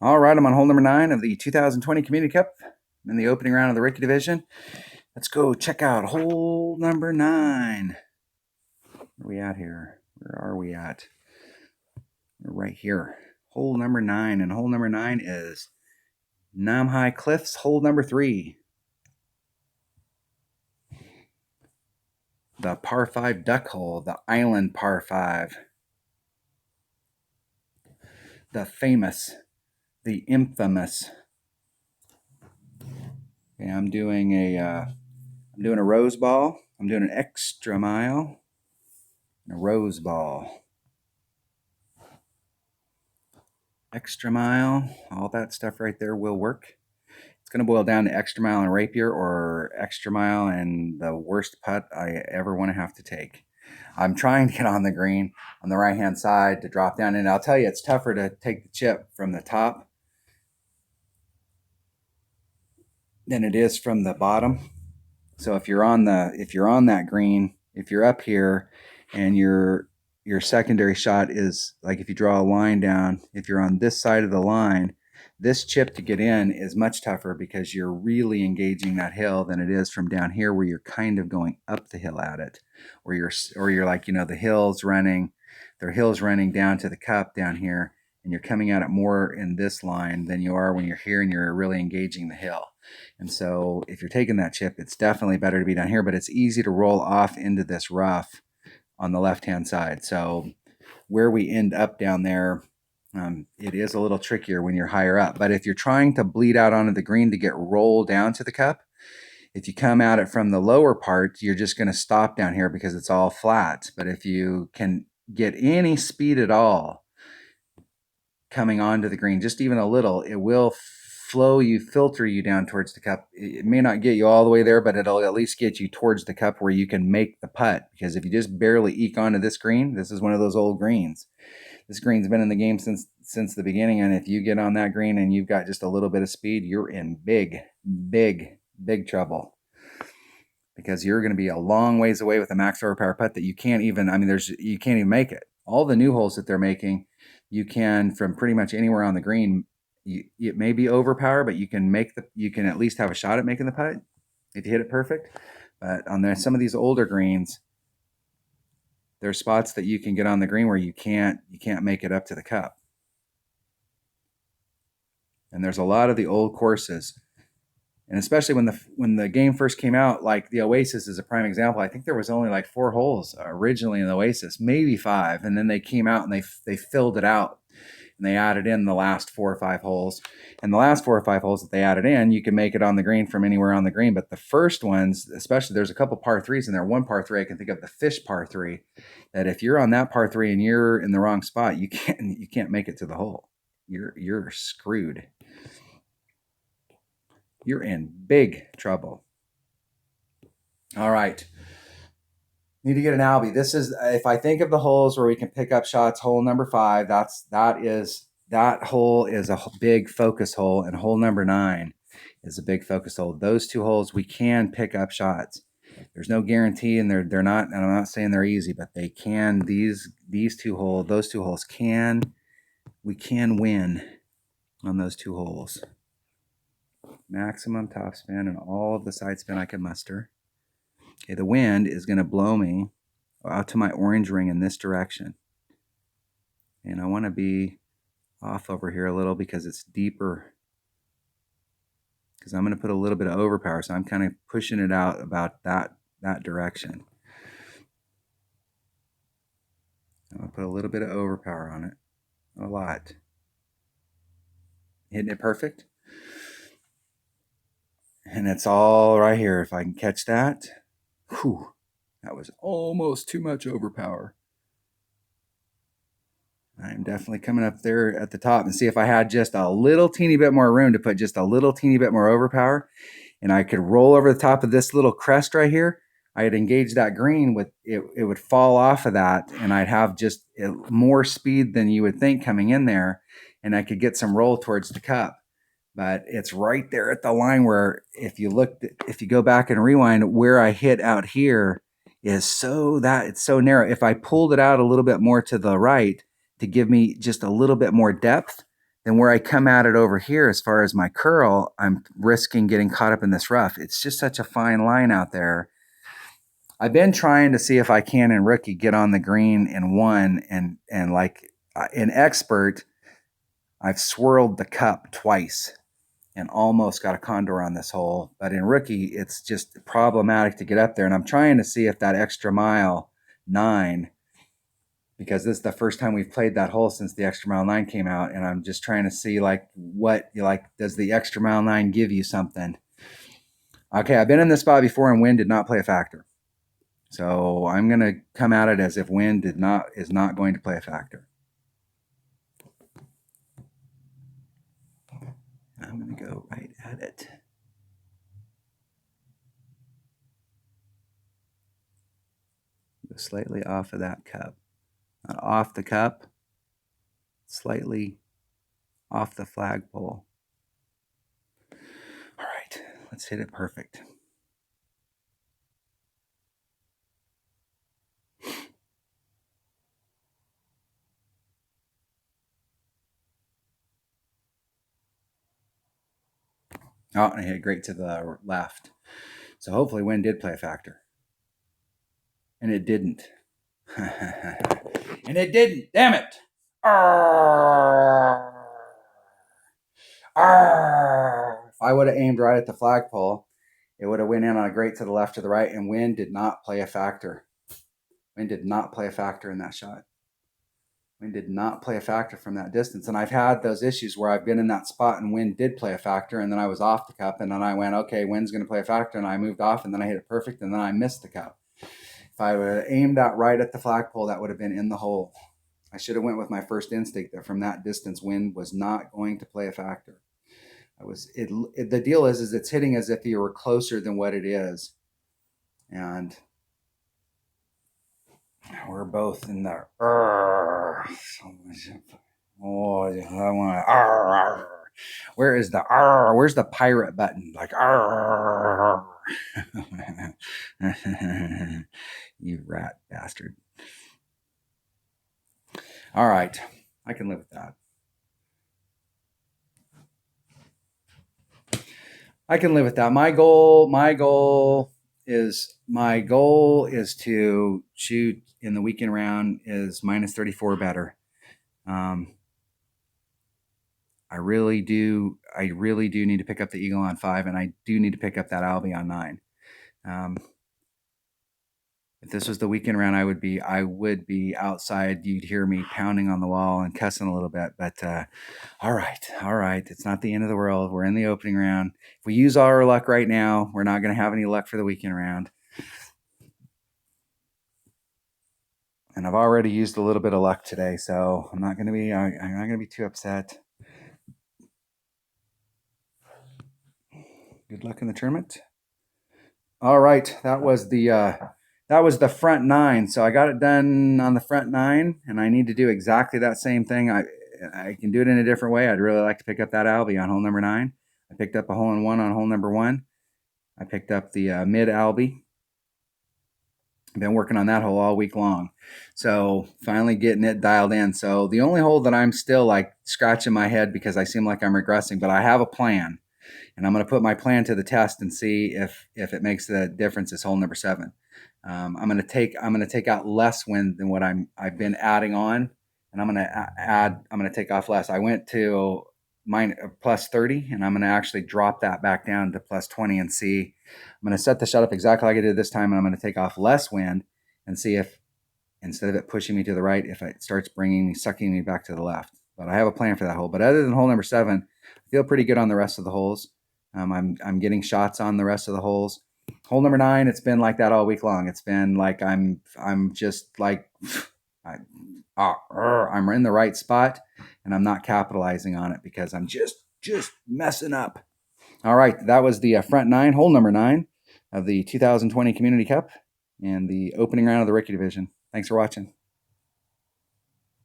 All right, I'm on hole number 9 of the 2020 Community Cup in the opening round of the Ricky Division. Let's go check out hole number 9. Where are we at here? Where are we at? We're right here. Hole number 9, and hole number 9 is Namhai Cliffs, hole number 3. The par 5 duck hole, the island par 5. The famous, the infamous. Okay, I'm doing a rose ball. I'm doing an extra mile and a rose ball. Extra mile, all that stuff right there will work. It's going to boil down to extra mile and rapier, or extra mile and the worst putt I ever want to have to take. I'm trying to get on the green on the right hand side to drop down, and I'll tell you, it's tougher to take the chip from the top than it is from the bottom. So if you're on that green, if you're up here and your secondary shot is like, if you draw a line down, if you're on this side of the line, this chip to get in is much tougher because you're really engaging that hill than it is from down here, where you're kind of going up the hill at it, or you're like, the hills running down to the cup down here, and you're coming at it more in this line than you are when you're here and you're really engaging the hill. And so if you're taking that chip, it's definitely better to be down here, but it's easy to roll off into this rough on the left-hand side. So where we end up down there, it is a little trickier when you're higher up. But if you're trying to bleed out onto the green to get rolled down to the cup, if you come at it from the lower part, you're just going to stop down here because it's all flat. But if you can get any speed at all coming onto the green, just even a little, it will filter you down towards the cup. It may not get you all the way there, but it'll at least get you towards the cup where you can make the putt. Because if you just barely eke onto this green, this is one of those old greens. This green's been in the game since the beginning, and if you get on that green and you've got just a little bit of speed, you're in big trouble, because you're going to be a long ways away with a max overpower putt that you can't even make it. All the new holes that they're making, you can, from pretty much anywhere on the green, it may be overpower, but you can at least have a shot at making the putt if you hit it perfect. But on some of these older greens, there's spots that you can get on the green where you can't make it up to the cup. And there's a lot of the old courses, and especially when the game first came out, like the Oasis is a prime example. I think there was only like 4 holes originally in the Oasis, maybe 5, and then they came out and they filled it out. And they added in the last 4 or 5 holes. And the last 4 or 5 holes that they added in, you can make it on the green from anywhere on the green. But the first ones, especially, there's a couple par 3s in there. One par 3, I can think of, the Fish par 3, that if you're on that par 3 and you're in the wrong spot, you can't make it to the hole. You're screwed. You're in big trouble. All right. Need to get an Albie. This is, if I think of the holes where we can pick up shots, hole number 5, that hole is a big focus hole, and hole number 9 is a big focus hole. Those 2 holes we can pick up shots. There's no guarantee, and they're not, and I'm not saying they're easy, but they can. Those 2 holes we can win on those 2 holes. Maximum top spin and all of the side spin I can muster. Okay, the wind is going to blow me out to my orange ring in this direction. And I want to be off over here a little because it's deeper. Because I'm going to put a little bit of overpower, so I'm kind of pushing it out about that direction. I'm going to put a little bit of overpower on it. A lot. Hitting it perfect. And it's all right here. If I can catch that. Whew, that was almost too much overpower. I'm definitely coming up there at the top, and see if I had just a little teeny bit more room to put just a little teeny bit more overpower, and I could roll over the top of this little crest right here. I'd engage that green with it. It would fall off of that, and I'd have just more speed than you would think coming in there, and I could get some roll towards the cup. But it's right there at the line where, if you go back and rewind, where I hit out here is it's so narrow. If I pulled it out a little bit more to the right to give me just a little bit more depth, then where I come at it over here, as far as my curl, I'm risking getting caught up in this rough. It's just such a fine line out there. I've been trying to see if I can in rookie get on the green in one, and like in expert, I've swirled the cup twice and almost got a condor on this hole. But in rookie, it's just problematic to get up there. And I'm trying to see if that extra mile 9, because this is the first time we've played that hole since the extra mile 9 came out. And I'm just trying to see like what, like, does the extra mile 9 give you something? Okay, I've been in this spot before and wind did not play a factor. So I'm going to come at it as if wind is not going to play a factor. I'm going to go right at it. Go slightly off of that cup. Not off the cup, slightly off the flagpole. All right, let's hit it perfect. Oh, and I hit it great to the left. So hopefully wind did play a factor. And it didn't. And it didn't. Damn it. Arrgh. Arrgh. If I would have aimed right at the flagpole, it would have went in on a great to the left or the right, and wind did not play a factor. Wind did not play a factor in that shot. Wind did not play a factor from that distance. And I've had those issues where I've been in that spot and wind did play a factor, and then I was off the cup, and then I went, okay, wind's going to play a factor, and I moved off, and then I hit it perfect, and then I missed the cup. If I would have aimed out right at the flagpole, that would have been in the hole. I should have went with my first instinct that from that distance, wind was not going to play a factor. The deal is it's hitting as if you were closer than what it is. And we're both in the oh, I want where is the where's the pirate button? Like you rat bastard. All right, I can live with that. I can live with that. My goal is to shoot in the weekend round is minus 34 better. I really do need to pick up the eagle on 5, and I do need to pick up that Albie on 9. If this was the weekend round, I would be outside. You'd hear me pounding on the wall and cussing a little bit. But all right. It's not the end of the world. We're in the opening round. If we use all our luck right now, we're not going to have any luck for the weekend round. And I've already used a little bit of luck today, so I'm not going to be too upset. Good luck in the tournament. All right, that was the front 9. So I got it done on the front 9, and I need to do exactly that same thing. I can do it in a different way. I'd really like to pick up that Albie on hole number 9. I picked up a hole in 1 on hole number 1. I picked up the mid Albie. I've been working on that hole all week long. So finally getting it dialed in. So the only hole that I'm still like scratching my head because I seem like I'm regressing, but I have a plan. And I'm going to put my plan to the test and see if it makes the difference is hole number 7. I'm going to take out less wind than what I've been adding on, and I'm going to take off less. I went to plus 30, and I'm going to actually drop that back down to plus 20 and see. I'm going to set the shot up exactly like I did this time, and I'm going to take off less wind and see if instead of it pushing me to the right, if it starts sucking me back to the left. But I have a plan for that hole. But other than hole number 7, I feel pretty good on the rest of the holes. I'm getting shots on the rest of the holes. Hole number 9, it's been like that all week long. It's been like I'm just like I'm in the right spot, and I'm not capitalizing on it because I'm just messing up. All right, that was the front 9, hole number 9 of the 2020 Community Cup and the opening round of the Rookie Division. Thanks for watching.